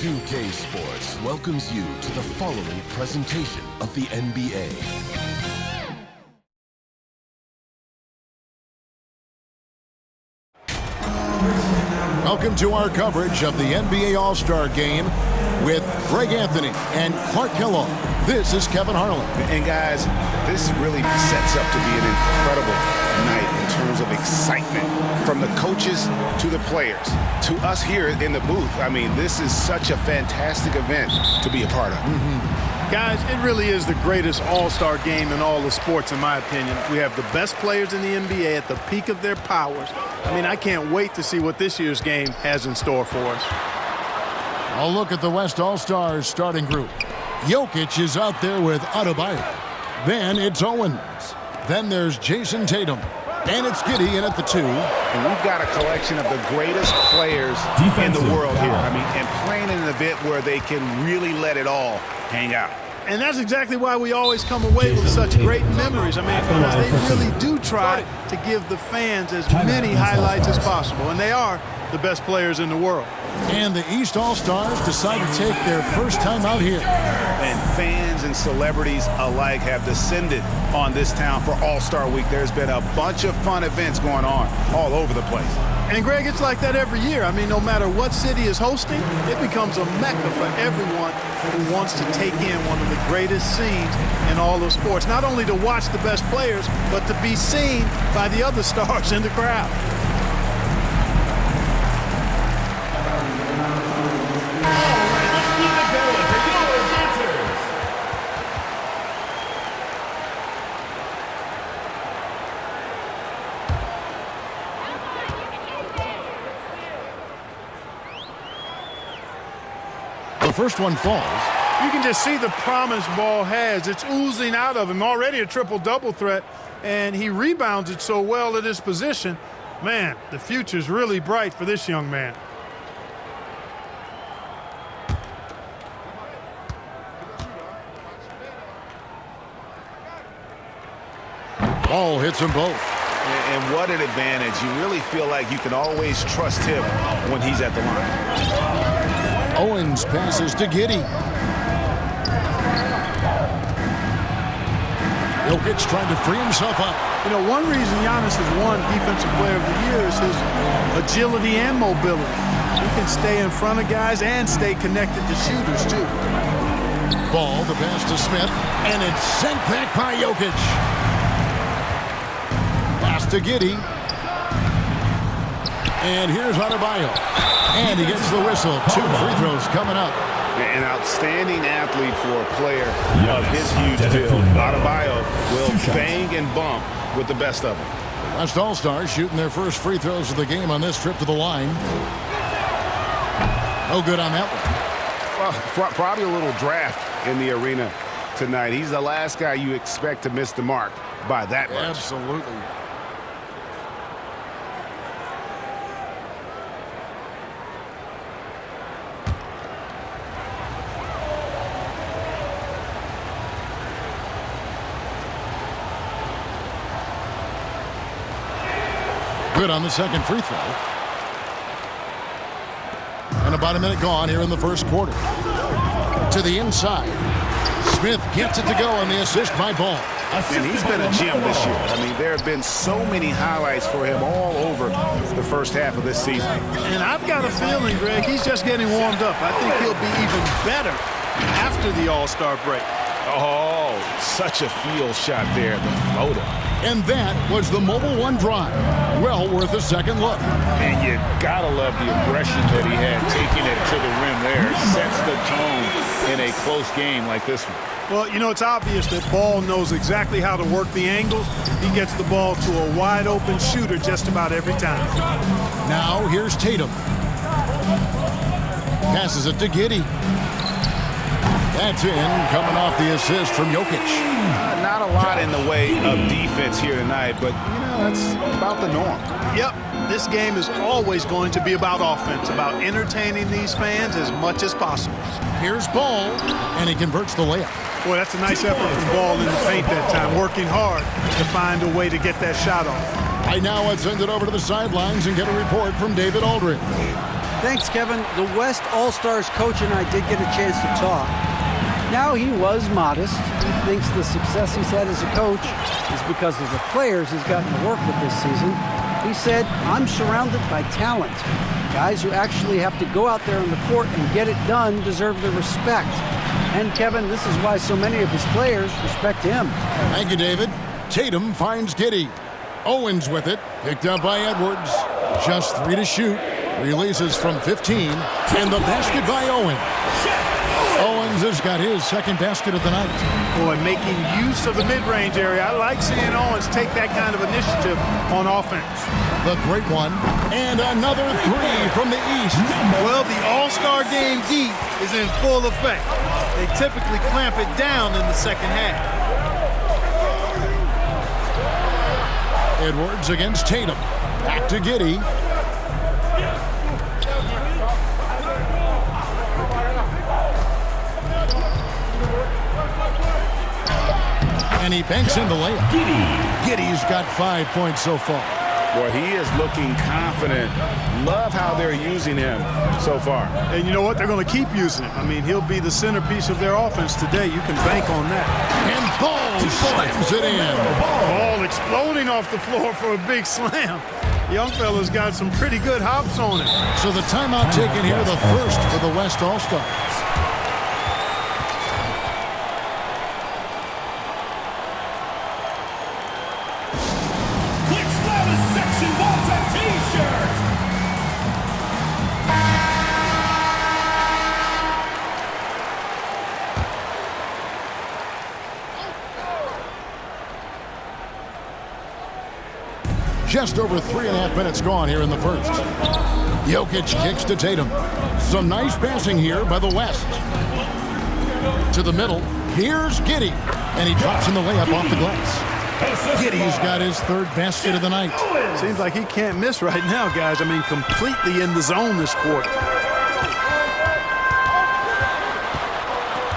2K Sports welcomes you to the following presentation of the NBA. Welcome to our coverage of the NBA All-Star Game with Greg Anthony and Clark Kellogg. This is Kevin Harlan. And guys, this really sets up to be an incredible night in terms of excitement from the coaches to the players to us here in the booth. I mean, this is such a fantastic event to be a part of. Guys, it really is the greatest all-star game in all the sports, in my opinion. We have the best players in the NBA at the peak of their powers. I mean, I can't wait to see what this year's game has in store for us. I'll look at the West All-Stars starting group. Jokic is out there with Adebayo. Then it's Owens. Then there's Jason Tatum. And it's Giddey in at the 2. And we've got a collection of the greatest players in the world here. I mean, and playing in an event where they can really let it all hang out. And that's exactly why we always come away with such great memories. I mean, because they really do try to give the fans as many highlights as possible. And they are the best players in the world. And the East All-Stars decide to take their first time out here. And fans and celebrities alike have descended on this town for All-Star Week. There's been a bunch of fun events going on all over the place. And, Greg, it's like that every year. I mean, no matter what city is hosting, it becomes a mecca for everyone who wants to take in one of the greatest scenes in all of sports. Not only to watch the best players, but to be seen by the other stars in the crowd. The first one falls. You can just see the promise ball has. It's oozing out of him. Already a triple-double threat, and he rebounds it so well at his position. Man, the future's really bright for this young man. Ball hits them both. And what an advantage. You really feel like you can always trust him when he's at the line. Owens passes to Giddey. Jokic trying to free himself up. You know, one reason Giannis has won Defensive Player of the Year is his agility and mobility. He can stay in front of guys and stay connected to shooters, too. Ball, the pass to Smith, and it's sent back by Jokic. Pass to Giddey. And here's Adebayo. And he gets the whistle. 2 free throws coming up. An outstanding athlete for a player of his huge build. Adebayo will bang and bump with the best of them. West All-Stars shooting their first free throws of the game on this trip to the line. No good on that one. Well, probably a little draft in the arena tonight. He's the last guy you expect to miss the mark by that much. Absolutely. Good on the second free throw. And about a minute gone here in the first quarter. To the inside. Smith gets it to go on the assist by Ball. And he's been a gem this year. I mean, there have been so many highlights for him all over the first half of this season. And I've got a feeling, Greg, he's just getting warmed up. I think he'll be even better after the All-Star break. Oh, such a field shot there, the floater. And that was the Mobile One drive. Well worth a second look. And you gotta love the aggression that he had taking it to the rim there. Sets the tone in a close game like this one. Well, you know, it's obvious that Ball knows exactly how to work the angles. He gets the ball to a wide-open shooter just about every time. Now here's Tatum. Passes it to Giddey. That's in, coming off the assist from Jokic. Not a lot in the way of defense here tonight, but, you know, that's about the norm. Yep, this game is always going to be about offense, about entertaining these fans as much as possible. Here's Ball, and he converts the layup. Boy, that's a nice effort from Ball in the paint that time, working hard to find a way to get that shot off. Right now, let's send it over to the sidelines and get a report from David Aldridge. Thanks, Kevin. The West All-Stars coach and I did get a chance to talk. Now, he was modest. He thinks the success he's had as a coach is because of the players he's gotten to work with this season. He said, I'm surrounded by talent. Guys who actually have to go out there on the court and get it done deserve the respect. And, Kevin, this is why so many of his players respect him. Thank you, David. Tatum finds Giddey. Owens with it. Picked up by Edwards. Just 3 to shoot. Releases from 15. And the basket by Owens. Owens has got his second basket of the night. Boy, making use of the mid-range area. I like seeing Owens take that kind of initiative on offense. The great one. And another 3 from the East. Well, the All-Star Game deep is in full effect. They typically clamp it down in the second half. Edwards against Tatum. Back to Giddey. And he banks in the layup. Giddey's got 5 points so far. Boy, he is looking confident. Love how they're using him so far. And you know what? They're going to keep using him. I mean, he'll be the centerpiece of their offense today. You can bank on that. And Ball slams it in. Ball exploding off the floor for a big slam. Young fella's got some pretty good hops on it. So the timeout taken here, the first for the West All-Stars. Just over 3.5 minutes gone here in the first. Jokic kicks to Tatum. Some nice passing here by the West. To the middle. Here's Giddey. And he drops in the layup off the glass. Giddey's got his third basket of the night. Seems like he can't miss right now, guys. I mean, completely in the zone this quarter.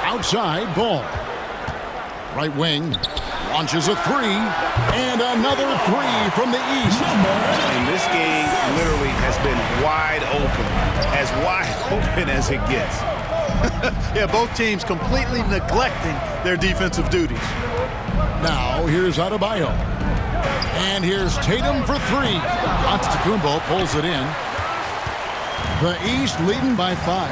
Outside, Ball. Right wing. Launches a 3, and another 3 from the East. And this game literally has been wide open as it gets. Yeah, both teams completely neglecting their defensive duties. Now, here's Adebayo. And here's Tatum for 3. Antetokounmpo pulls it in. The East leading by 5.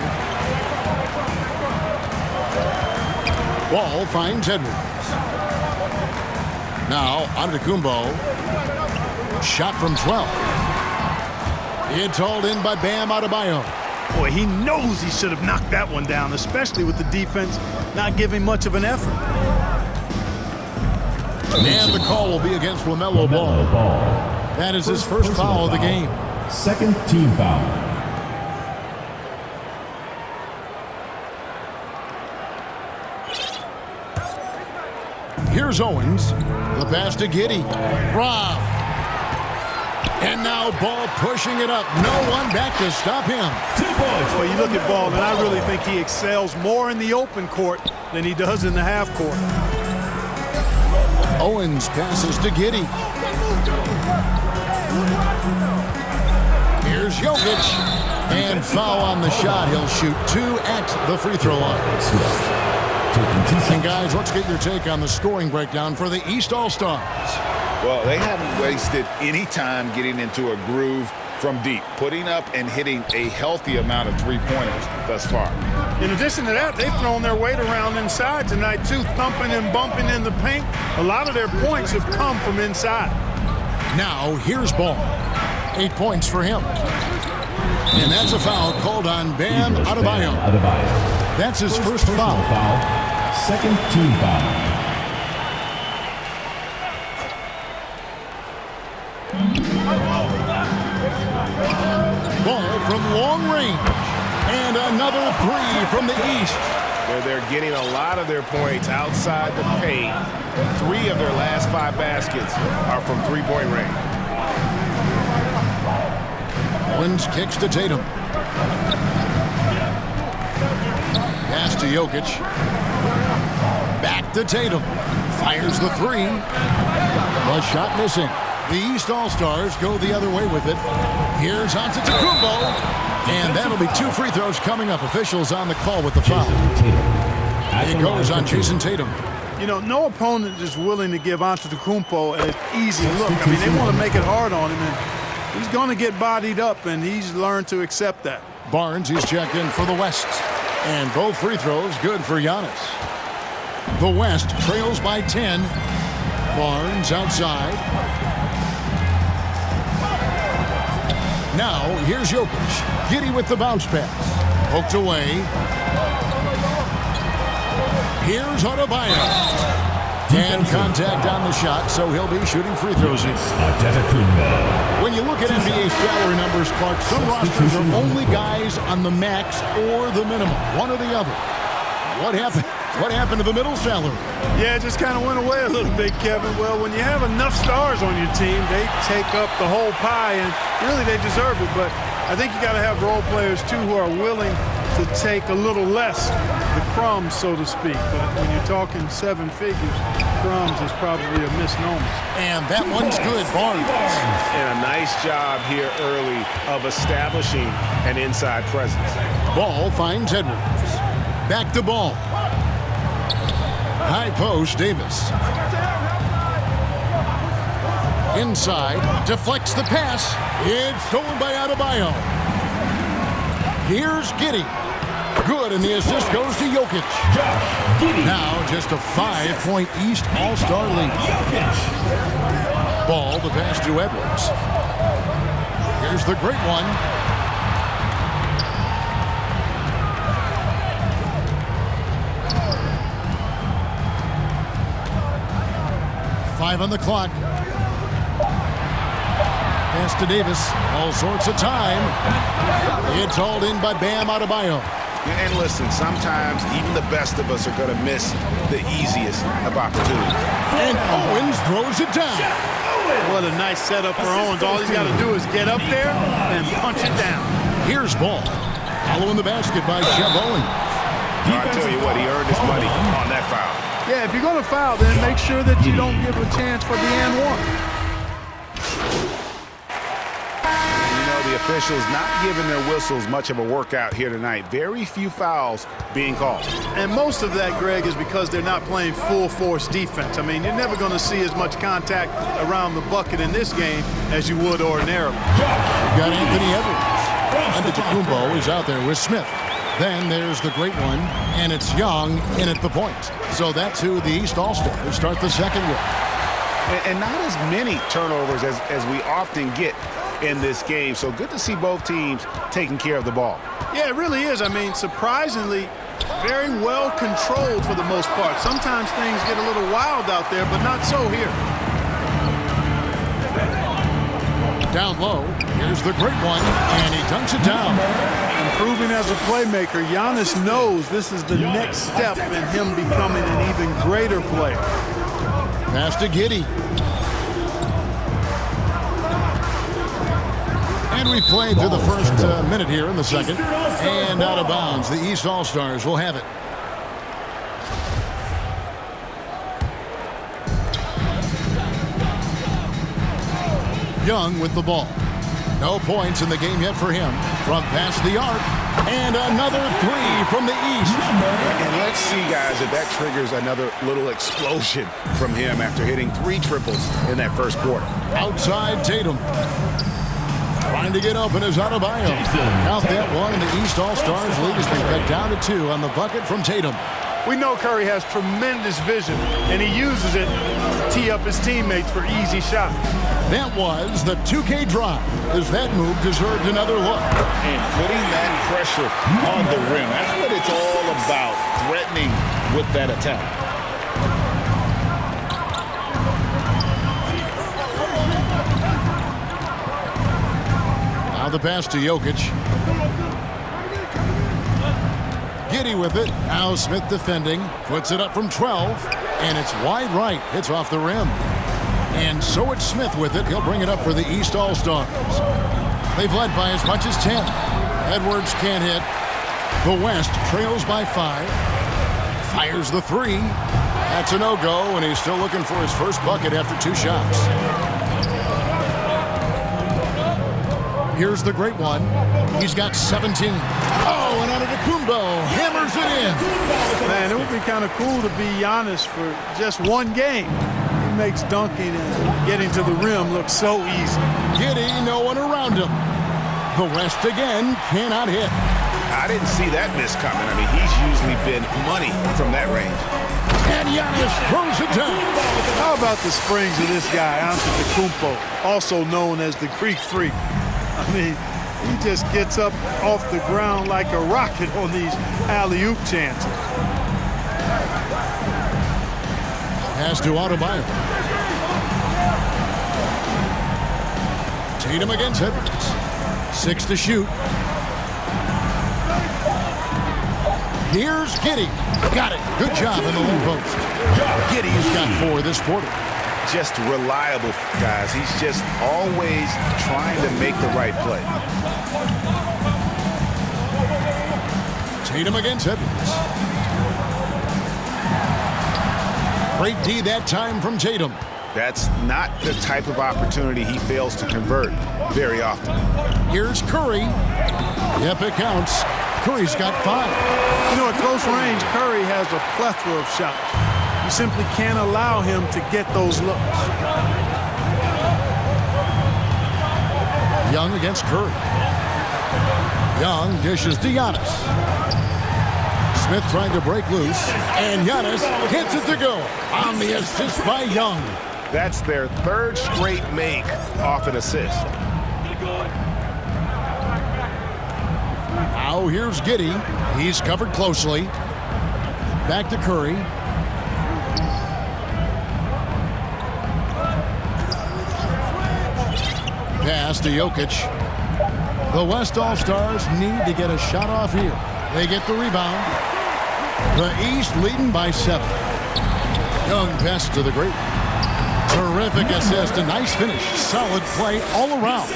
Ball finds Edwards. Now, Antetokounmpo. Shot from 12. It's hauled in by Bam Adebayo. Boy, he knows he should have knocked that one down, especially with the defense not giving much of an effort. And the call will be against LaMelo Ball. That is his first foul of the game. Second team foul. Here's Owens. The pass to Giddey. Rob. And now Ball pushing it up. No one back to stop him. 2 points. Well, you look at Ball, and I really think he excels more in the open court than he does in the half court. Owens passes to Giddey. Here's Jokic. And foul on the shot. He'll shoot 2 at the free throw line. And guys, let's get your take on the scoring breakdown for the East All-Stars. Well, they haven't wasted any time getting into a groove from deep, putting up and hitting a healthy amount of three-pointers thus far. In addition to that, they've thrown their weight around inside tonight, too, thumping and bumping in the paint. A lot of their points have come from inside. Now, here's Ball. 8 points for him. And that's a foul called on Bam Adebayo. That's his first foul. Second team foul. Ball from long range. And another 3 from the East. Where they're getting a lot of their points outside the paint. 3 of their last 5 baskets are from three-point range. Owens kicks to Tatum. Pass to Jokic. Back to Tatum. Fires the 3. The shot missing. The East All-Stars go the other way with it. Here's Antetokounmpo. And that'll be 2 free throws coming up. Officials on the call with the foul. It goes on Jason Tatum. You know, no opponent is willing to give Antetokounmpo an easy look. I mean, they want to make it hard on him, and he's going to get bodied up, and he's learned to accept that. Barnes, he's checked in for the West. And both free throws good for Giannis. The West trails by 10. Barnes outside. Now, here's Jokic. Giddey with the bounce pass. Poked away. Here's Adebayo. And contact on the shot, so he'll be shooting free throws here. When you look at NBA salary numbers, Clark, some rosters are only guys on the max or the minimum, one or the other. What happened? What happened to the middle salary? Yeah, it just kind of went away a little bit, Kevin. Well, when you have enough stars on your team, they take up the whole pie, and really they deserve it. But I think you got to have role players, too, who are willing to take a little less, the crumbs, so to speak. But when you're talking 7 figures, crumbs is probably a misnomer. And that one's good, Barnes. And a nice job here early of establishing an inside presence. Ball finds Edwards. Back to Ball. High post, Davis. Inside, deflects the pass. It's stolen by Adebayo. Here's Giddey. Good, and the assist goes to Jokic. Now just a 5-point East All-Star lead. Ball, the pass to Edwards. Here's the great one. Five on the clock. Pass to Davis. All sorts of time. It's hauled in by Bam Adebayo. And listen, sometimes even the best of us are going to miss the easiest of opportunities. And Owens throws it down. What a nice setup for Owens. All he's got to do is get up there and punch it down. Here's Ball. Following the basket by Jeff Owens. I tell you what, he earned his money on that foul. Yeah, if you're going to foul, then make sure that you don't give a chance for the and one. You know, the officials not giving their whistles much of a workout here tonight. Very few fouls being called. And most of that, Greg, is because they're not playing full force defense. I mean, you're never going to see as much contact around the bucket in this game as you would ordinarily. You've got Anthony Edwards. Antetokounmpo is out there with Smith. Then there's the great one, and it's Young in at the point. So that's who the East All-Stars start the second with. And not as many turnovers as we often get in this game. So good to see both teams taking care of the ball. Yeah, it really is. I mean, surprisingly, very well controlled for the most part. Sometimes things get a little wild out there, but not so here. Down low, here's the great one, and he dunks it down. Improving as a playmaker, Giannis knows this is the next step in him becoming an even greater player. Pass to Giddey. And we played through the first minute here in the second. And out of bounds, the East All-Stars will have it. Young with the ball. No points in the game yet for him. From past the arc. And another three from the East. And let's see, guys, if that triggers another little explosion from him after hitting 3 triples in that first quarter. Outside Tatum. Trying to get open is Adebayo. Count that one, and the East All-Stars lead has been cut down to 2 on the bucket from Tatum. We know Curry has tremendous vision, and he uses it to tee up his teammates for easy shots. That was the 2K drive, as that move deserved another look. And putting that pressure on the rim. That's what it's all about, threatening with that attack. Now the pass to Jokic. Giddey with it. Now Smith defending. Puts it up from 12. And it's wide right. Hits off the rim. And so it's Smith with it. He'll bring it up for the East All-Stars. They've led by as much as 10. Edwards can't hit. The West trails by 5. Fires the 3. That's a no-go, and he's still looking for his first bucket after 2 shots. Here's the great one. He's got 17. Oh, and Antetokounmpo hammers it in. Man, it would be kind of cool to be Giannis for just one game. He makes dunking and getting to the rim look so easy. Giddey, no one around him. The West again cannot hit. I didn't see that miss coming. I mean, he's usually been money from that range. And Giannis throws it down. How about the springs of this guy, Antetokounmpo, also known as the Greek Freak? I mean, he just gets up off the ground like a rocket on these alley-oop chances. Pass to Adebayo. Tatum against Edwards. 6 to shoot. Here's Giddey. Got it. Good job in the low post. Giddey's got 4 this quarter. Just reliable, guys. He's just always trying to make the right play. Tatum against Edwards. Great D that time from Tatum. That's not the type of opportunity he fails to convert very often. Here's Curry. Yep, it counts. Curry's got 5. You know, at close range, Curry has a plethora of shots. You simply can't allow him to get those looks. Young against Curry. Young dishes to Giannis. Smith trying to break loose, and Giannis gets it to go on the assist by Young. That's their 3rd straight make off an assist. Now here's Giddey. He's covered closely. Back to Curry. Pass to Jokic. The West All-Stars need to get a shot off here. They get the rebound. The East leading by 7. Young pass to the great one. Terrific assist, a nice finish. Solid play all around.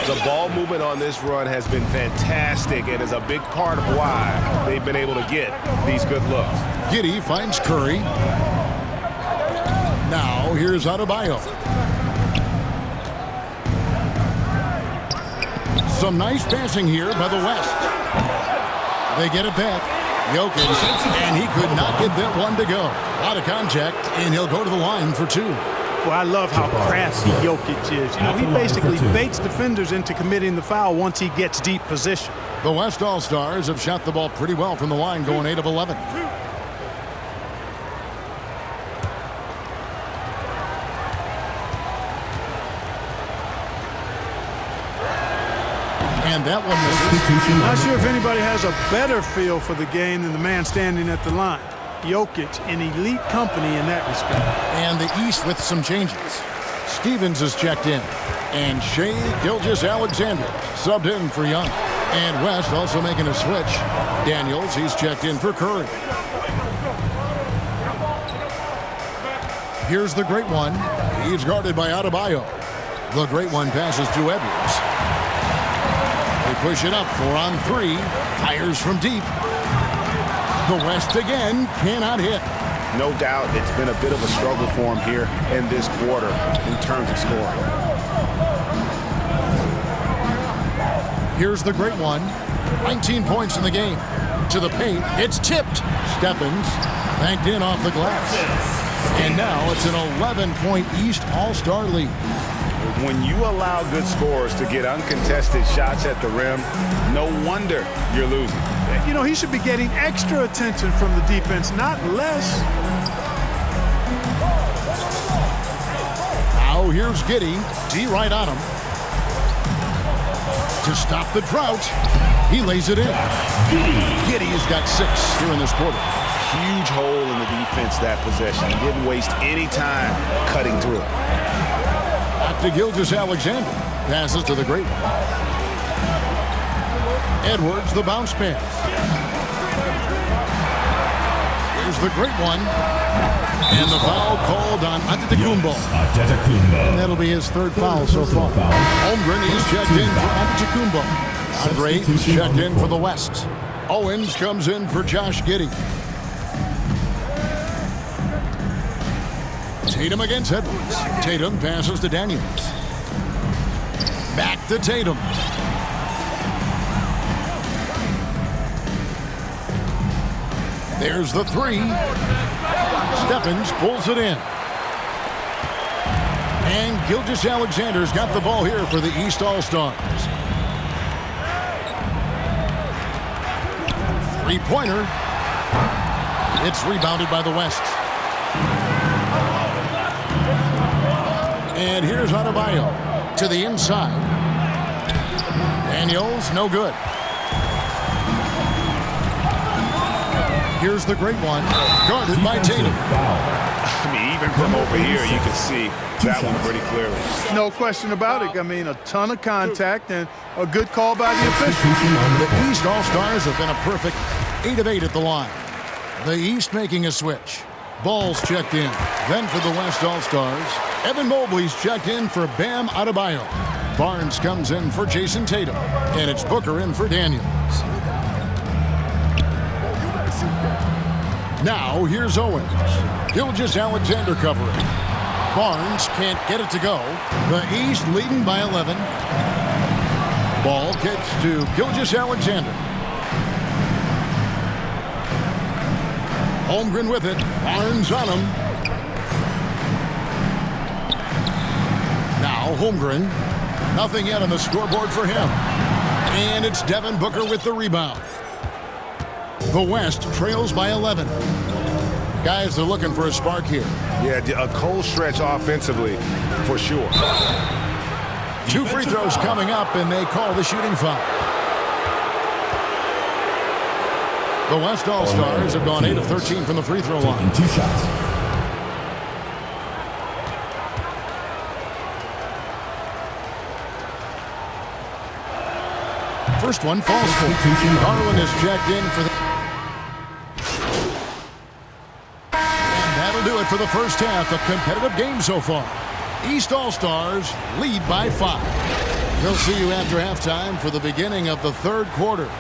The ball movement on this run has been fantastic and is a big part of why they've been able to get these good looks. Giddey finds Curry. Now here's Adebayo. Some nice passing here by the West. They get it back. Jokic, and he could not get that one to go. Out of contact, and he'll go to the line for 2. Well, I love how crafty Jokic is. You know, he basically baits defenders into committing the foul once he gets deep position. The West All-Stars have shot the ball pretty well from the line, going 8 of 11. And that one was... Not sure if anybody has a better feel for the game than the man standing at the line. Jokic in elite company in that respect. And the East with some changes. Stevens is checked in. And Shea Gilgeous-Alexander subbed in for Young. And West also making a switch. Daniels, he's checked in for Curry. Here's the great one. He's guarded by Adebayo. The great one passes to Edwards. They push it up, 4 on 3. Fires from deep. The West again cannot hit. No doubt it's been a bit of a struggle for him here in this quarter in terms of scoring. Here's the great one. 19 points in the game. To the paint. It's tipped. Stephens banked in off the glass. And now it's an 11-point East All-Star lead. When you allow good scorers to get uncontested shots at the rim, no wonder you're losing. You know, he should be getting extra attention from the defense, not less. Now here's Giddey. D right on him. To stop the drought, he lays it in. Giddey has got 6 here in this quarter. Huge hole in the defense that possession. He didn't waste any time cutting through. Back to Gilgeous-Alexander. Passes to the great one. Edwards, the bounce pass. Here's the great one. And the foul called on Antetokounmpo. And that'll be his 3rd foul so far. Holmgren is checked in for Antetokounmpo. Andre is checked in for the West. Owens comes in for Josh Giddey. Tatum against Edwards. Tatum passes to Daniels. Back to Tatum. There's the three. Stephens pulls it in. And Gilgeous-Alexander's got the ball here for the East All-Stars. Three-pointer. It's rebounded by the West. And here's Adebayo to the inside. Daniels, no good. Here's the great one, guarded by Tatum. I mean, even from over here, you can see that one pretty clearly. No question about it. I mean, a ton of contact and a good call by the official. The East All-Stars have been a perfect 8 of 8 at the line. The East making a switch. Ball's checked in. Then for the West All-Stars, Evan Mobley's checked in for Bam Adebayo. Barnes comes in for Jason Tatum. And it's Booker in for Daniels. Now here's Owens. Gilgeous-Alexander covering. Barnes can't get it to go. The East leading by 11. Ball gets to Gilgeous-Alexander. Holmgren with it. Barnes on him. Now Holmgren. Nothing yet on the scoreboard for him. And it's Devin Booker with the rebound. The West trails by 11. Guys, they're looking for a spark here. Yeah, a cold stretch offensively, for sure. 2 free throws coming up, and they call the shooting foul. The West All-Stars have gone 8 of 13 from the free throw line. 2 shots. First one falls for. Garland is checked in for the... And that'll do it for the first half. A competitive game so far. East All-Stars lead by 5. We'll see you after halftime for the beginning of the third quarter.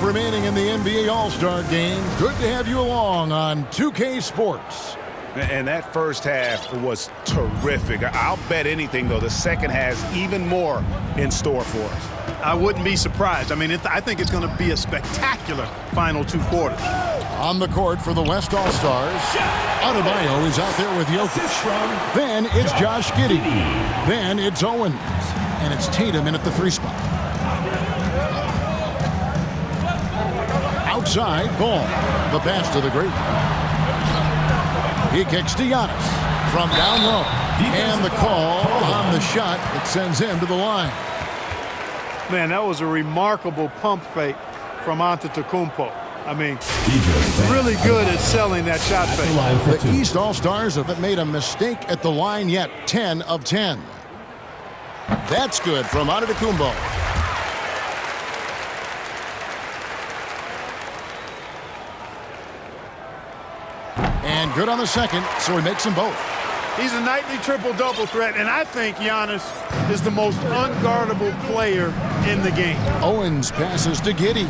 Remaining in the NBA All-Star game. Good to have you along on 2K Sports. And that first half was terrific. I'll bet anything, though, the second has even more in store for us. I wouldn't be surprised. I mean, I think it's going to be a spectacular final 2 quarters. On the court for the West All-Stars, Adebayo is out there with Jokic. Then it's Josh Giddey. Then it's Owens. And it's Tatum in at the 3 spot. Outside, ball. The pass to the great one. He kicks to Giannis from down low. And the call on the shot that sends him to the line. Man, that was a remarkable pump fake from Antetokounmpo. I mean, really good at selling that shot fake. The East All-Stars haven't made a mistake at the line yet. 10 of 10. That's good from Antetokounmpo. And good on the second, so he makes them both. He's a nightly triple-double threat, and I think Giannis is the most unguardable player in the game. Owens passes to Giddey.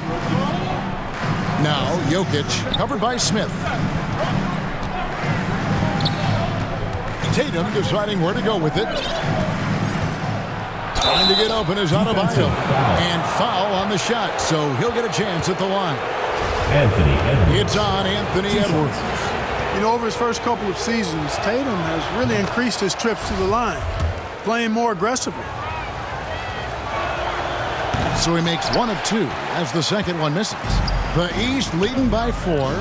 Now Jokic, covered by Smith. Tatum deciding where to go with it. Trying to get open is Adebayo. And foul on the shot, so he'll get a chance at the line. Anthony Edwards. It's on Anthony Edwards. You know, over his first couple of seasons, Tatum has really increased his trips to the line, playing more aggressively. So he makes 1 of 2 as the second one misses. The East leading by 4.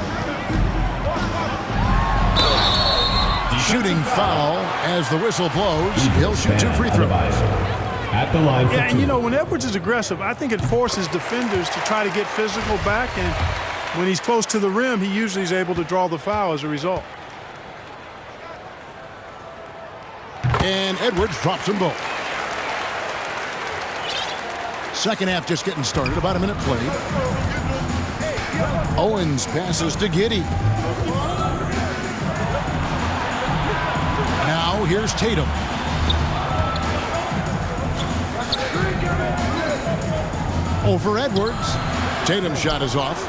Shooting foul as the whistle blows. He'll shoot 2 free throws. At the line for 2. Yeah, and you know, when Edwards is aggressive, I think it forces defenders to try to get physical back, and when he's close to the rim, he usually is able to draw the foul as a result. And Edwards drops them both. Second half just getting started, about a minute played. Owens passes to Giddey. Now here's Tatum. Over Edwards. Tatum's shot is off.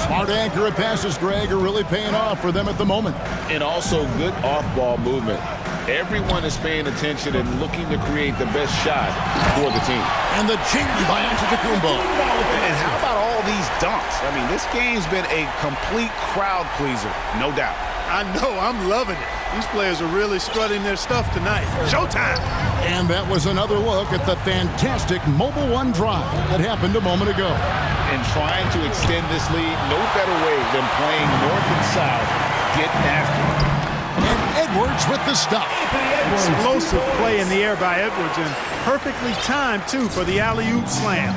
Smart accurate passes, Greg, are really paying off for them at the moment. And also good off-ball movement. Everyone is paying attention and looking to create the best shot for the team. And the change by Antetokounmpo. And how about all these dunks? I mean, this game's been a complete crowd pleaser, no doubt. I know, I'm loving it. These players are really strutting their stuff tonight. Showtime! And that was another look at the fantastic Mobile One drive that happened a moment ago. And trying to extend this lead, no better way than playing north and south, getting after it. And Edwards with the stop. Explosive play in the air by Edwards, and perfectly timed, too, for the alley-oop slam.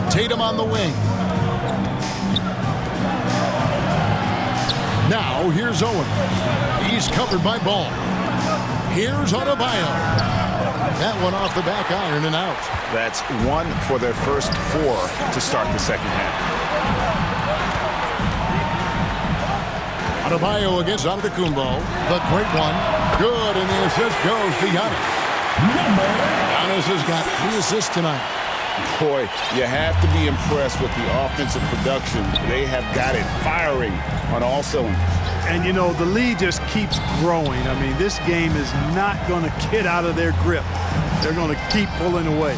Tatum on the wing. Now, here's Owen. He's covered by Ball. Here's Adebayo. That one off the back iron and out. That's one for their first 4 to start the second half. Adebayo against Antetokounmpo. The great one. Good, and the assist goes to Giannis. Giannis has got 3 assists tonight. Boy, you have to be impressed with the offensive production. They have got it firing on all cylinders. And, you know, the lead just keeps growing. I mean, this game is not going to get out of their grip. They're going to keep pulling away.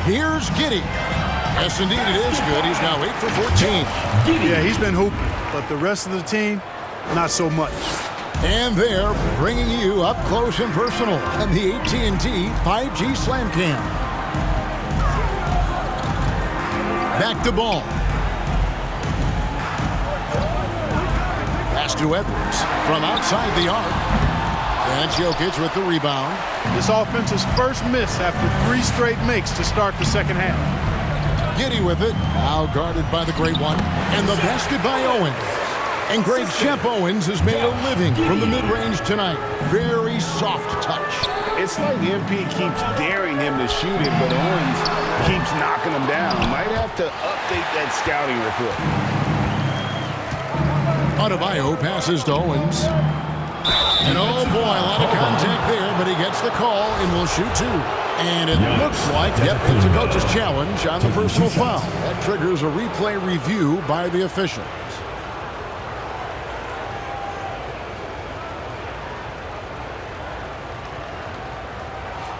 Here's Giddey. Yes, indeed, it is good. He's now 8 for 14. Yeah, he's been hooping, but the rest of the team, not so much. And they're bringing you up close and personal on the AT&T 5G Slam Cam. Back to Ball. Pass to Edwards from outside the arc. And Jokic with the rebound. This offense's first miss after 3 straight makes to start the second half. Giddey with it. Now guarded by the great one. And the basket by Owens. And Greg Champ Owens has made a living from the mid-range tonight. Very soft touch. It's like MP keeps daring him to shoot it, but Owens keeps knocking him down. Might have to update that scouting report. Adebayo passes to Owens. And oh boy, a lot of contact there, but he gets the call and will shoot 2. And it looks like, yep, it's a coach's challenge on the personal foul. That triggers a replay review by the officials.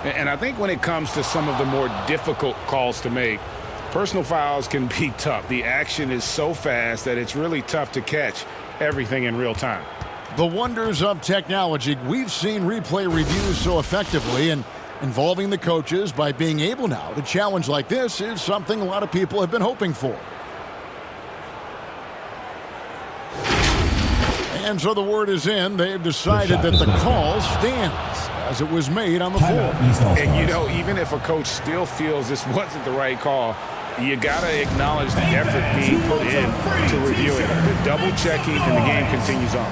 And I think when it comes to some of the more difficult calls to make, personal fouls can be tough. The action is so fast that it's really tough to catch everything in real time. The wonders of technology. We've seen replay reviews so effectively, and involving the coaches by being able now to challenge like this is something a lot of people have been hoping for. And so the word is in. They've decided that the call stands as it was made on the floor. And, you know, even if a coach still feels this wasn't the right call, you got to acknowledge the effort being put in to review it. The double checking, and the game continues on.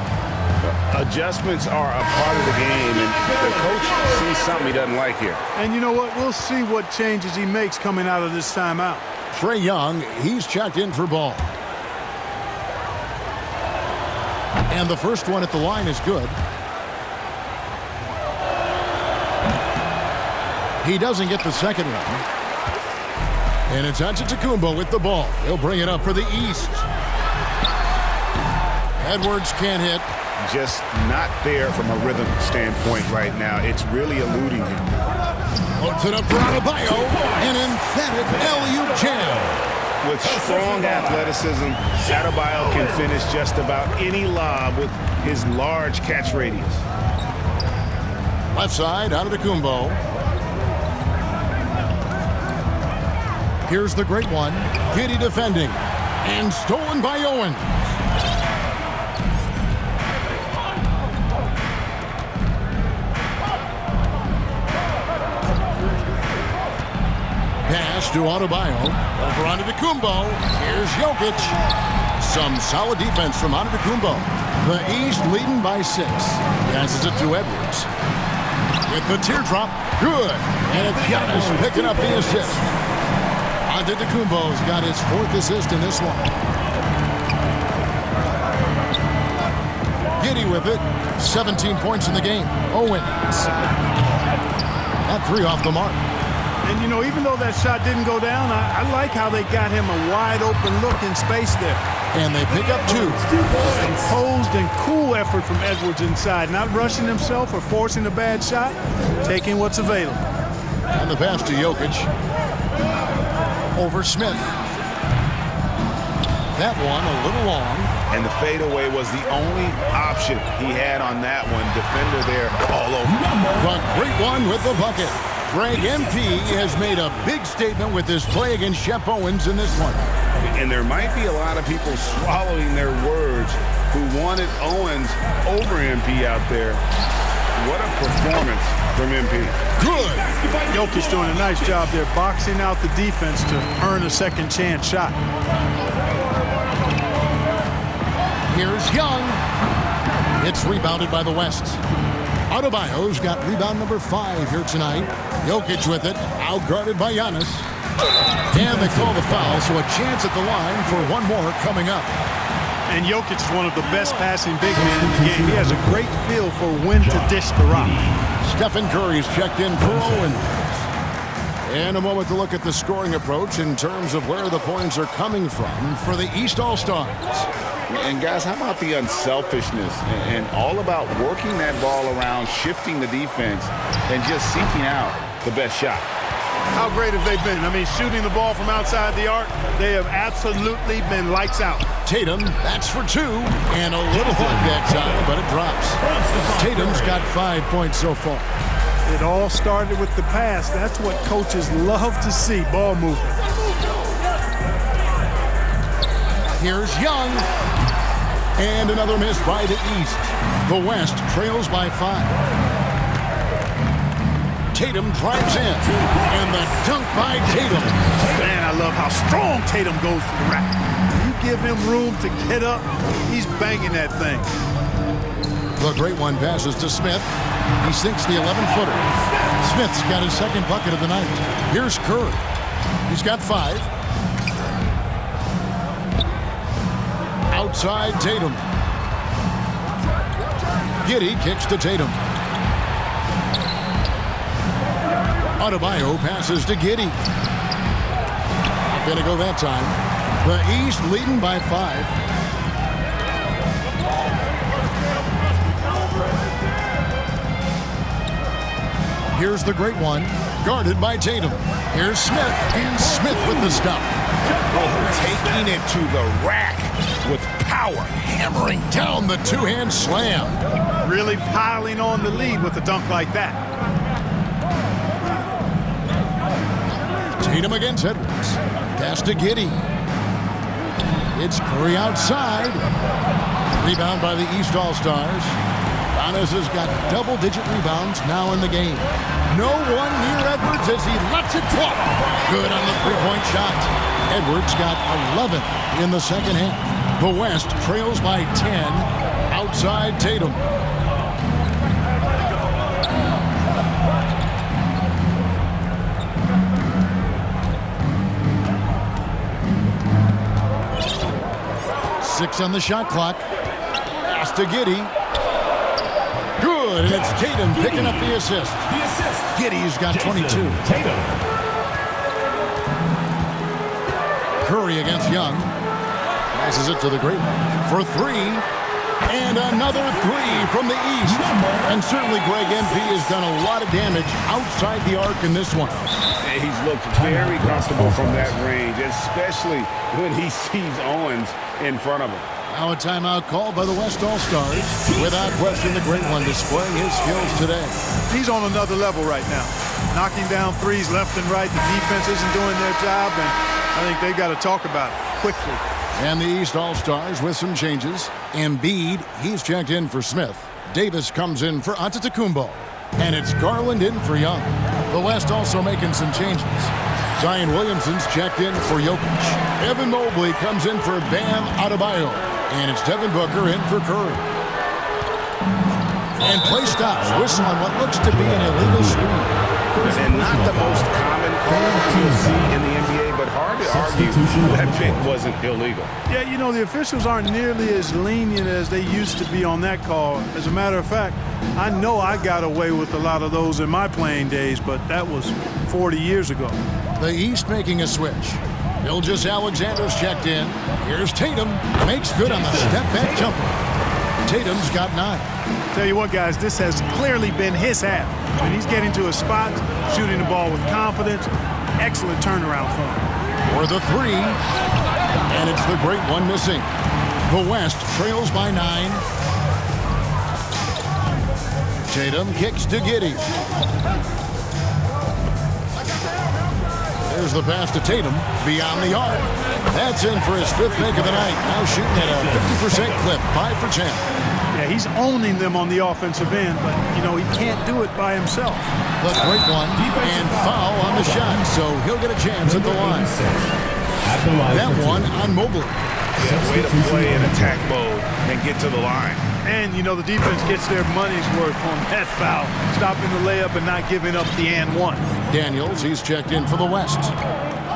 Adjustments are a part of the game, and the coach sees something he doesn't like here. And you know what? We'll see what changes he makes coming out of this timeout. Trae Young, he's checked in for Ball. And the first one at the line is good. He doesn't get the second one. And it's Antetokounmpo with the ball. He'll bring it up for the East. Edwards can't hit. Just not there from a rhythm standpoint right now. It's really eluding him. Puts it up for Adebayo. An emphatic alley-oop jam. With strong athleticism, Adebayo can finish just about any lob with his large catch radius. Left side, Antetokounmpo. Here's the great one. Giddey defending. And stolen by Owen. Pass to Adebayo. Over Antetokounmpo. Here's Jokic. Some solid defense from Antetokounmpo. The East leading by 6. Passes it to Edwards. With the teardrop. Good. And it's Giannis picking up the assist. Antetokounmpo's got his 4th assist in this one. Giddey with it. 17 points in the game. Owens. That three off the mark. And, you know, even though that shot didn't go down, I like how they got him a wide-open look in space there. And they pick up two. Composed and cool effort from Edwards inside. Not rushing himself or forcing a bad shot. Taking what's available. And the pass to Jokic. Over Smith. That one a little long. And the fadeaway was the only option he had on that one. Defender there all over. But great one with the bucket. Greg MP has made a big statement with his play against Shep Owens in this one. And there might be a lot of people swallowing their words who wanted Owens over MP out there. What a performance from MP. Good. Jokic doing a nice job there, boxing out the defense to earn a second chance shot. Here's Young. It's rebounded by the West. Adebayo's got rebound number 5 here tonight. Jokic with it, outguarded by Giannis. And they call the foul, so a chance at the line for one more coming up. And Jokic is one of the best passing big men in the game. He has a great feel for when to dish the rock. Stephen Curry's checked in for Owens. And a moment to look at the scoring approach in terms of where the points are coming from for the East All-Stars. And guys, how about the unselfishness and all about working that ball around, shifting the defense, and just seeking out the best shot? How great have they been? I mean, shooting the ball from outside the arc, they have absolutely been lights out. Tatum, that's for 2, and a little hug that time, but it drops. Tatum's got 5 points so far. It all started with the pass. That's what coaches love to see, ball movement. Here's Young. And another miss by the East. The West trails by 5. Tatum drives in. And the dunk by Tatum. Man, I love how strong Tatum goes to the rack. You give him room to get up, he's banging that thing. The great one passes to Smith. He sinks the 11-footer. Smith's got his second bucket of the night. Here's Curry. He's got 5. Outside Tatum. Giddey kicks to Tatum. Adebayo passes to Giddey. Not gonna go that time. The East leading by 5. Here's the great one, guarded by Tatum. Here's Smith, and Smith with the stop. Oh, taking it to the rack with power. Hammering down the two-hand slam. Really piling on the lead with a dunk like that. Tatum against Edwards. Pass to Giddey. It's Curry outside. Rebound by the East All-Stars. Giannis has got double-digit rebounds now in the game. No one near Edwards as he lets it drop. Good on the three-point shot. Edwards got 11 in the second half. The West trails by 10 outside Tatum. Six on the shot clock. Pass to Giddey. Good, and it's Tatum picking up the assist. Giddey's got 22. Curry against Young. Passes it to the great one for 3. And another 3 from the East. And certainly Greg MP has done a lot of damage outside the arc in this one. And he's looked very comfortable from that range, especially when he sees Owens in front of him. Now a timeout called by the West All-Stars. Without question, the great one displaying his skills today. He's on another level right now. Knocking down threes left and right. The defense isn't doing their job, and I think they've got to talk about it quickly. And the East All-Stars with some changes. Embiid, he's checked in for Smith. Davis comes in for Antetokounmpo. And it's Garland in for Young. The West also making some changes. Zion Williamson's checked in for Jokic. Evan Mobley comes in for Bam Adebayo. And it's Devin Booker in for Curry. And play stops. Whistle on what looks to be an illegal screen. And not the most common call you'll see in the NBA, but hard to argue that pick wasn't illegal. Yeah, you know, the officials aren't nearly as lenient as they used to be on that call. As a matter of fact, I know I got away with a lot of those in my playing days, but that was 40 years ago. The East making a switch. Gilgeous Alexander's checked in. Here's Tatum. Makes good on the step-back jumper. Tatum's got 9. Tell you what, guys, this has clearly been his half. When he's getting to his spot, shooting the ball with confidence, excellent turnaround for him. For the 3, and it's the great one missing. The West trails by 9. Tatum kicks to Giddey. There's the pass to Tatum beyond the arc. That's in for his 5th make of the night. Now shooting at a 50% clip, 5 for 10. Yeah, he's owning them on the offensive end, but, you know, he can't do it by himself. The great one, and foul on the shot, so he'll get a chance at the line. That one on Mobley. Yeah, way to play in attack mode and get to the line. And, you know, the defense gets their money's worth on that foul, stopping the layup and not giving up the and one. Daniels, he's checked in for the West.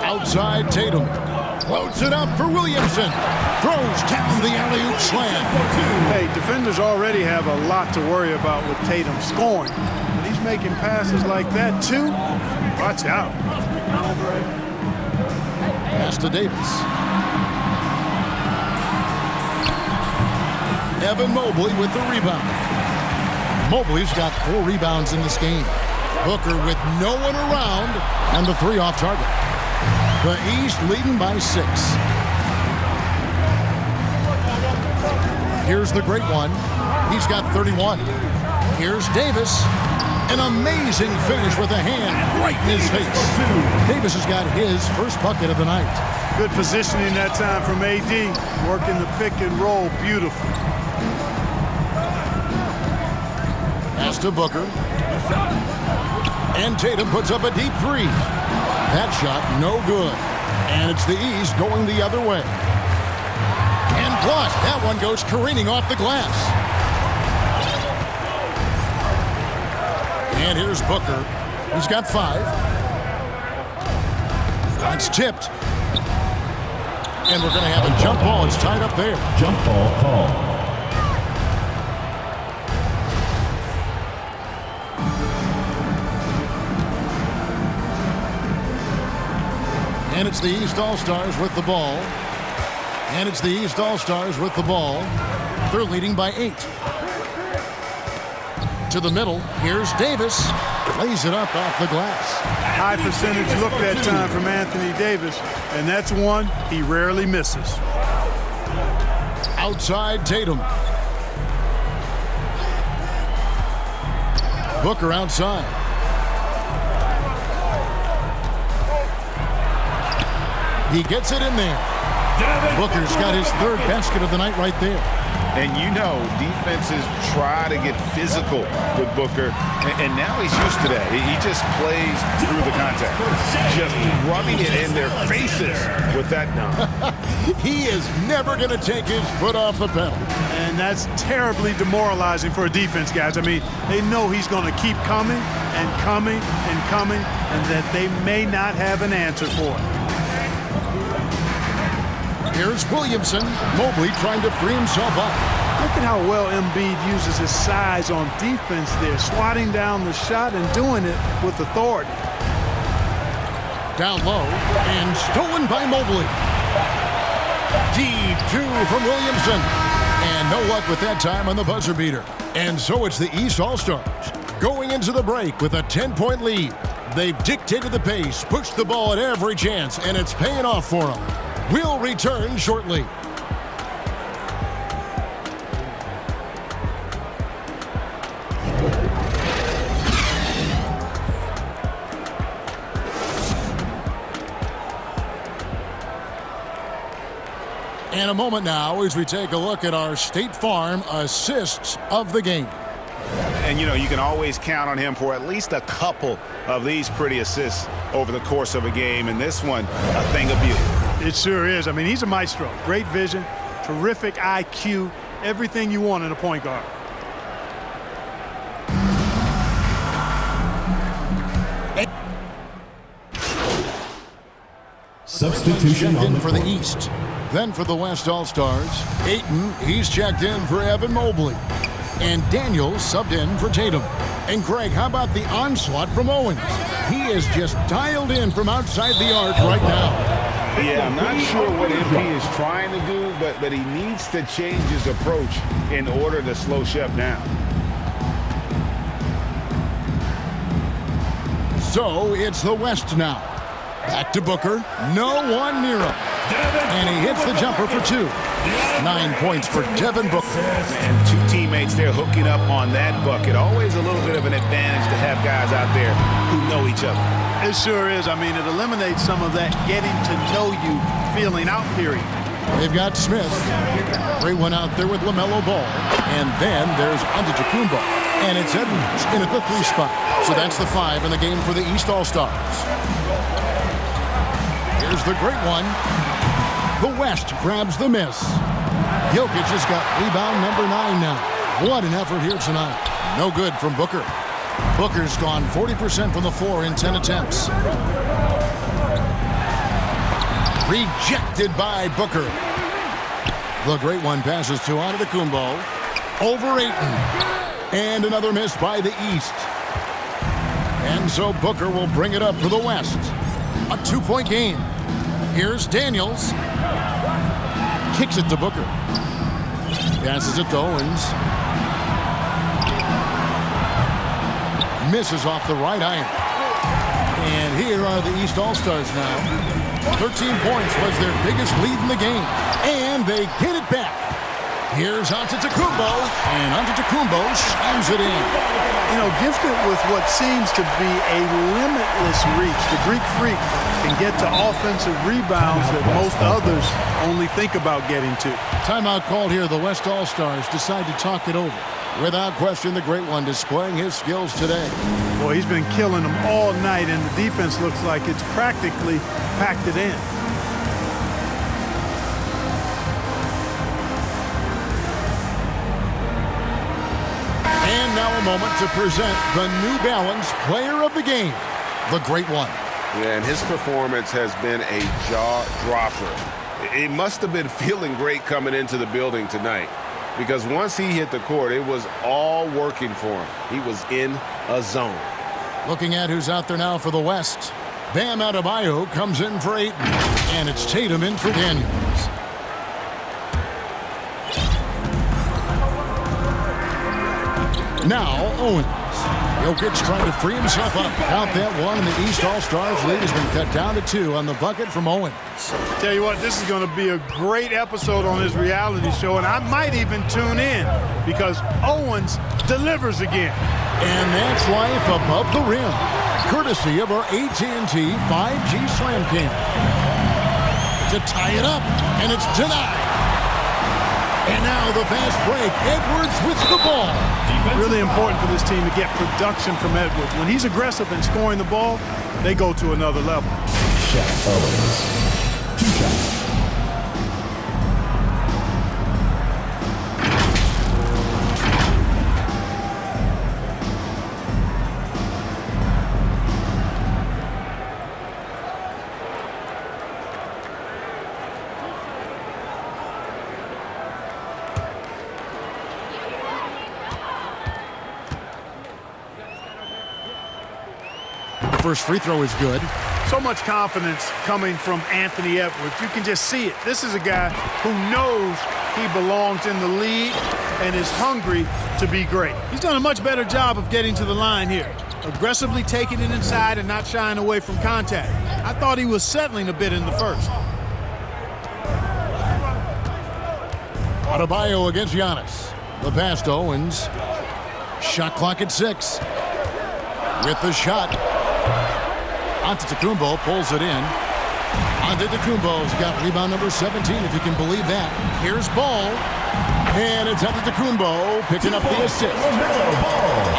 Outside Tatum. Floats it up for Williamson. Throws down the alley-oop slam. Hey, defenders already have a lot to worry about with Tatum scoring. But he's making passes like that, too. Watch out. Pass to Davis. Evan Mobley with the rebound. Mobley's got 4 rebounds in this game. Booker with no one around, and the 3 off target. The East leading by 6. Here's the great one. He's got 31. Here's Davis. An amazing finish with a hand right in his face. Davis has got his first bucket of the night. Good positioning that time from AD. Working the pick and roll beautiful. Pass to Booker. And Tatum puts up a deep 3. That shot no good. And it's the East going the other way. And blocked. That one goes careening off the glass. And here's Booker. He's got 5. That's tipped. And we're going to have a jump ball. It's tied up there. Jump ball call. And it's the East All-Stars with the ball. And it's the East All-Stars with the ball. They're leading by 8. To the middle. Here's Davis. Lays it up off the glass. High percentage look that time from Anthony Davis. And that's one he rarely misses. Outside Tatum. Booker outside. He gets it in there. Booker's got his 3rd basket of the night right there. And you know, defenses try to get physical with Booker, and now he's used to that. He just plays through the contact, just rubbing it in their faces with that dunk. He is never going to take his foot off the pedal. And that's terribly demoralizing for a defense, guys. I mean, they know he's going to keep coming and coming and coming, and that they may not have an answer for it. Here's Williamson. Mobley trying to free himself up. Look at how well Embiid uses his size on defense there, swatting down the shot and doing it with authority. Down low and stolen by Mobley. Deep 2 from Williamson. And no luck with that time on the buzzer beater. And so it's the East All-Stars going into the break with a 10-point lead. They've dictated the pace, pushed the ball at every chance, and it's paying off for them. We'll return shortly. And a moment now as we take a look at our State Farm assists of the game. And, you know, you can always count on him for at least a couple of these pretty assists over the course of a game. And this one, a thing of beauty. It sure is. I mean, he's a maestro. Great vision, terrific IQ, everything you want in a point guard. Substitution Checked on in the for the court. East. Then for the West All-Stars, Ayton, he's checked in for Evan Mobley. And Daniels subbed in for Tatum. And Greg, how about the onslaught from Owens? He is just dialed in from outside the arc right now. Yeah, I'm not sure what MP is trying to do, but he needs to change his approach in order to slow Shep down. So it's the West now. Back to Booker. No one near him. And he hits the jumper for two. 9 points for Devin Booker. And two teammates there hooking up on that bucket. Always a little bit of an advantage to have guys out there who know each other. It sure is. I mean, it eliminates some of that getting to know you feeling out period. They've got Smith. Great one out there with LaMelo Ball. And then there's Antetokounmpo. And it's Edwards in at the 3 spot. So that's the 5 in the game for the East All-Stars. Here's the great one. The West grabs the miss. Jokic has got rebound number 9 now. What an effort here tonight. No good from Booker. Booker's gone 40% from the floor in 10 attempts. Rejected by Booker. The great one passes to Antetokounmpo. Over Ayton. And another miss by the East. And so Booker will bring it up for the West. A 2-point game. Here's Daniels. Kicks it to Booker. Passes it to Owens. Misses off the right iron. And here are the East All-Stars now. 13 points was their biggest lead in the game. And they get it back. Here's Antetokounmpo. And Antetokounmpo slams it in. You know, gifted with what seems to be a limitless reach. The Greek Freak can get to offensive rebounds that most others only think about getting to. Timeout called here. The West All-Stars decide to talk it over. Without question, the great one displaying his skills today. Boy, he's been killing them all night, and the defense looks like it's practically packed it in. And now a moment to present the New Balance Player of the Game, the great one. Yeah, and his performance has been a jaw-dropper. It must have been feeling great coming into the building tonight, because once he hit the court, it was all working for him. He was in a zone. Looking at who's out there now for the West. Bam Adebayo comes in for Ayton, and it's Tatum in for Daniels. Now Owens. Jokic trying to free himself up. Count that one, and the East All-Stars lead has been cut down to 2 on the bucket from Owens. Tell you what, this is going to be a great episode on his reality show, and I might even tune in because Owens delivers again. And that's life above the rim, courtesy of our AT&T 5G Slam Cam. To tie it up, and it's denied. And now the fast break. Edwards with the ball. Really important for this team to get production from Edwards. When he's aggressive and scoring the ball, they go to another level. Shep Owens. 2 shots. First free throw is good. So much confidence coming from Anthony Edwards. You can just see it. This is a guy who knows he belongs in the league and is hungry to be great. He's done a much better job of getting to the line here. Aggressively taking it inside and not shying away from contact. I thought he was settling a bit in the first. Adebayo against Giannis. The pass to Owens. Shot clock at 6. With the shot. Antetokounmpo pulls it in. Antetokounmpo's got rebound number 17, if you can believe that. Here's Ball. And it's Antetokounmpo picking up the assist.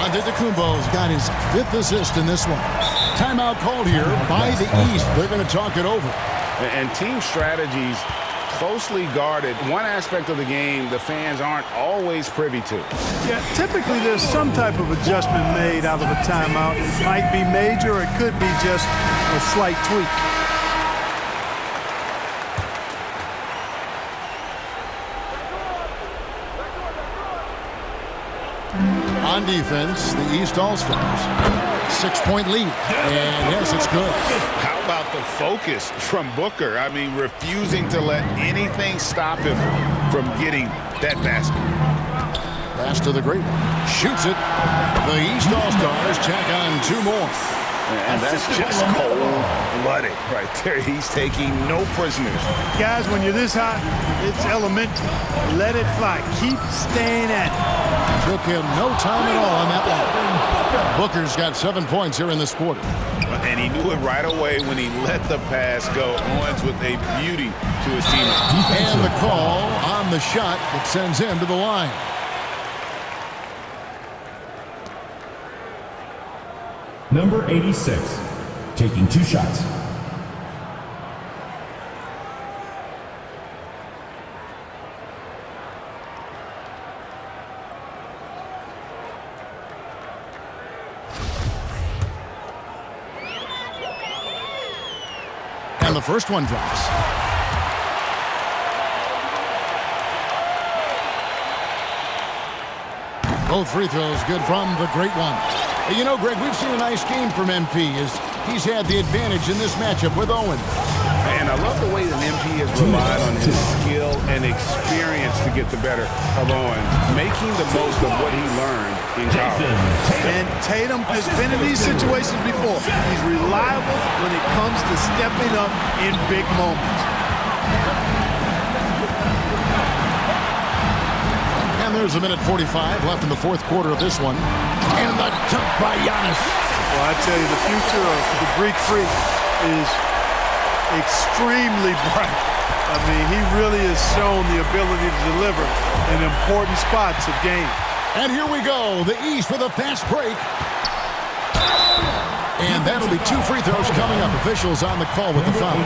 Antetokounmpo's got his 5th assist in this one. Timeout called here by the East. They're going to talk it over. And team strategies closely guarded. One aspect of the game the fans aren't always privy to. Yeah, typically there's some type of adjustment made out of a timeout. It might be major, or it could be just a slight tweak. On defense, the East All-Stars. 6-point lead. And yes, it's good. How about the focus from Booker? I mean, refusing to let anything stop him from getting that basket. Pass to the great one. Shoots it. The East All-Stars tack on 2 more. And that's just cold-blooded right there. He's taking no prisoners. Guys, when you're this hot, it's elemental. Let it fly. Keep staying at it. Took him no time at all on that one. Booker's got 7 points here in this quarter. And he knew it right away when he let the pass go. Owens with a beauty to his teammates. And the call on the shot that sends him to the line. Number 86, taking 2 shots. And the first one drops. Both free throws good from the great one. You know, Greg, we've seen a nice game from MP as he's had the advantage in this matchup with Owens. And I love the way that MP has relied on his skill and experience to get the better of Owens, making the most of what he learned in college. And Tatum has been in these situations before. He's reliable when it comes to stepping up in big moments. And there's a minute 45 left in the fourth quarter of this one. And the jump by Giannis. Well, I tell you, the future of the Greek Freak is extremely bright. I mean, he really has shown the ability to deliver in important spots of games. And here we go. The East with a fast break. And that'll be 2 free throws coming up. Officials on the call with the foul.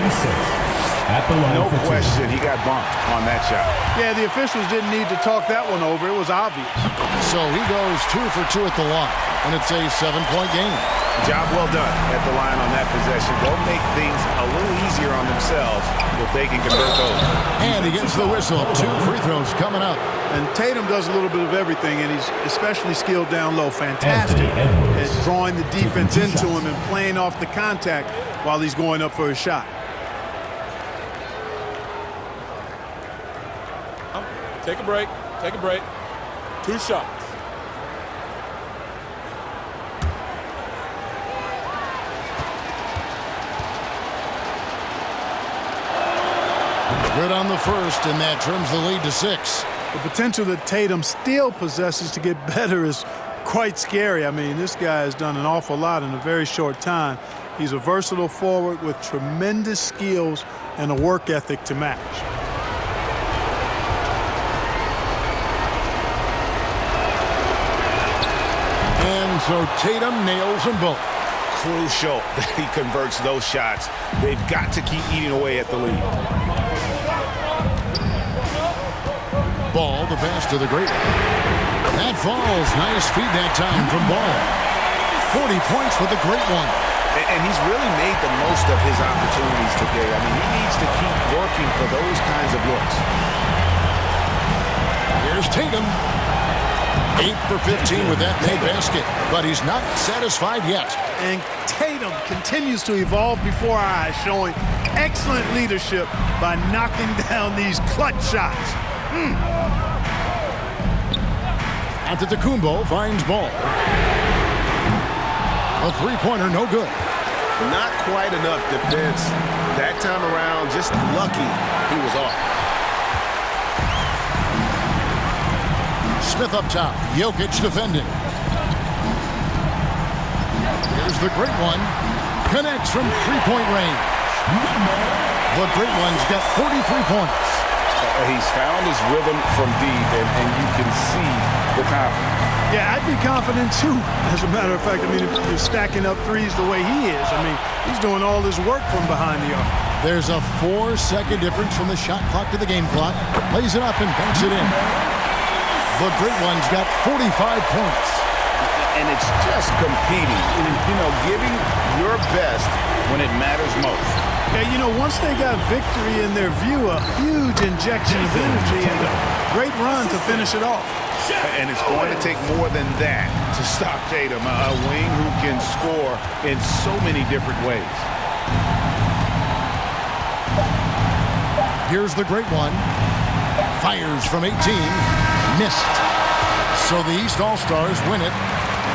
At the line No for 2. question, he got bumped on that shot. Yeah, the officials didn't need to talk that one over. It was obvious. So he goes 2 for 2 at the line. And it's a 7-point game. Job well done at the line on that possession. They'll make things a little easier on themselves if they can convert those. And he gets the whistle. 2 free throws coming up. And Tatum does a little bit of everything, and he's especially skilled down low. Fantastic at drawing the defense into him and playing off the contact while he's going up for a shot. Take a break. Take a break. 2 shots. Good on the first, and that trims the lead to 6. The potential that Tatum still possesses to get better is quite scary. I mean, this guy has done an awful lot in a very short time. He's a versatile forward with tremendous skills and a work ethic to match. And so Tatum nails them both. Crucial that he converts those shots. They've got to keep eating away at the lead. Ball, the pass to the great one. That falls. Nice feed that time from Ball. 40 points for the great one. And he's really made the most of his opportunities today. I mean, he needs to keep working for those kinds of looks. Here's Tatum. 8 for 15 with that made basket, but he's not satisfied yet. And Tatum continues to evolve before our eyes, showing excellent leadership by knocking down these clutch shots. Antetokounmpo finds Ball. A three-pointer, no good. Not quite enough defense. That time around, just lucky he was off. Smith up top. Jokic defending. Here's the great one. Connects from three-point range. The great one's got 43 points. He's found his rhythm from deep, and you can see the confidence. Yeah, I'd be confident too. As a matter of fact, I mean, if you're stacking up threes the way he is, I mean, he's doing all his work from behind the arc. There's a 4-second difference from the shot clock to the game clock. Lays it up and banks it in. The great one's got 45 points. And it's just competing, you know, giving your best when it matters most. Yeah, you know, once they got victory in their view, a huge injection of energy and a great run to finish it off. And it's going to take more than that to stop Tatum, a wing who can score in so many different ways. Here's the great one. Fires from 18. Missed. So the East All-Stars win it.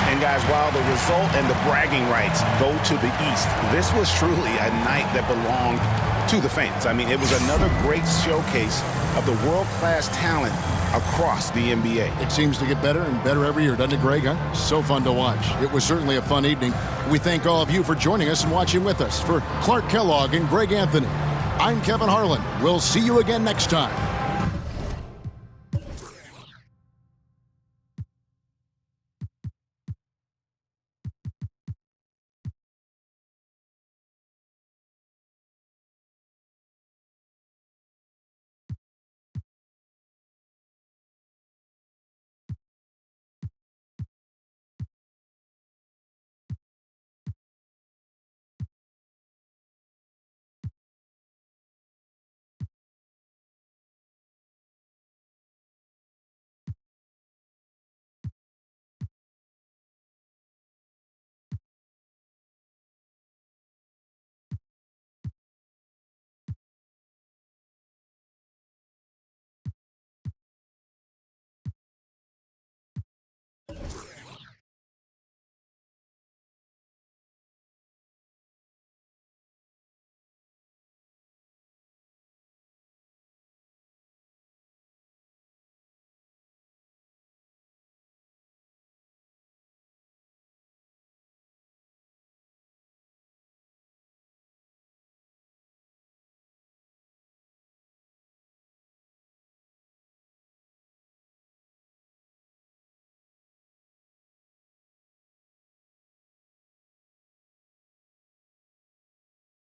And guys, while the result and the bragging rights go to the East, this was truly a night that belonged to the fans. I mean, it was another great showcase of the world-class talent across the NBA. It seems to get better and better every year, doesn't it, Greg? Huh? So fun to watch. It was certainly a fun evening. We thank all of you for joining us and watching with us. For Clark Kellogg and Greg Anthony, I'm Kevin Harlan. We'll see you again next time